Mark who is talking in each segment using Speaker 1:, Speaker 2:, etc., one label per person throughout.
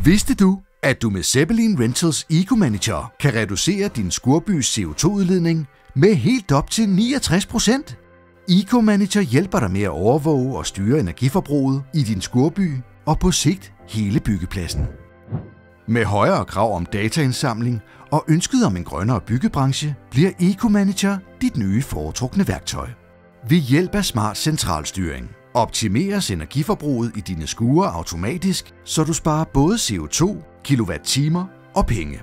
Speaker 1: Vidste du, at du med Zeppelin Rentals Eco-Manager kan reducere din skurbys CO2-udledning med helt op til 69%? Eco-Manager hjælper dig med at overvåge og styre energiforbruget i din skurby og på sigt hele byggepladsen. Med højere krav om dataindsamling og ønsket om en grønnere byggebranche, bliver Eco-Manager dit nye foretrukne værktøj. Ved hjælp af smart centralstyring optimeres energiforbruget i dine skure automatisk, så du sparer både CO2, kilowatt-timer og penge.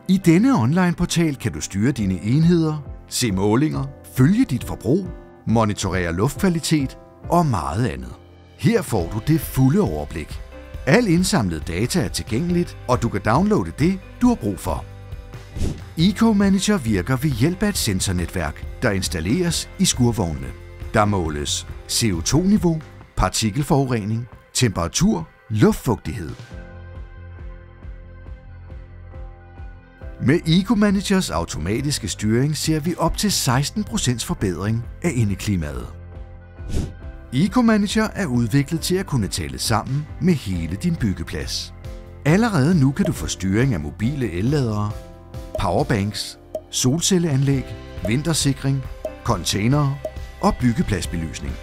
Speaker 1: I denne online-portal kan du styre dine enheder, se målinger, følge dit forbrug, monitorere luftkvalitet og meget andet. Her får du det fulde overblik. Al indsamlet data er tilgængeligt, og du kan downloade det, du har brug for. Eco-Manager virker ved hjælp af et sensornetværk, der installeres i skurvognene. Der måles CO2-niveau, partikelforurening, temperatur, luftfugtighed. Med Eco-Managers automatiske styring ser vi op til 16% forbedring af indeklimaet. Eco-Manager er udviklet til at kunne tale sammen med hele din byggeplads. Allerede nu kan du få styring af mobile elladere, powerbanks, solcelleanlæg, vintersikring, containere og byggepladsbelysning.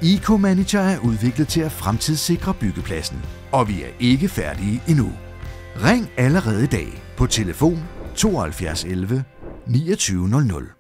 Speaker 1: Eco-Manager er udviklet til at fremtidssikre byggepladsen, og vi er ikke færdige endnu. Ring allerede i dag på telefon 72 11 2900.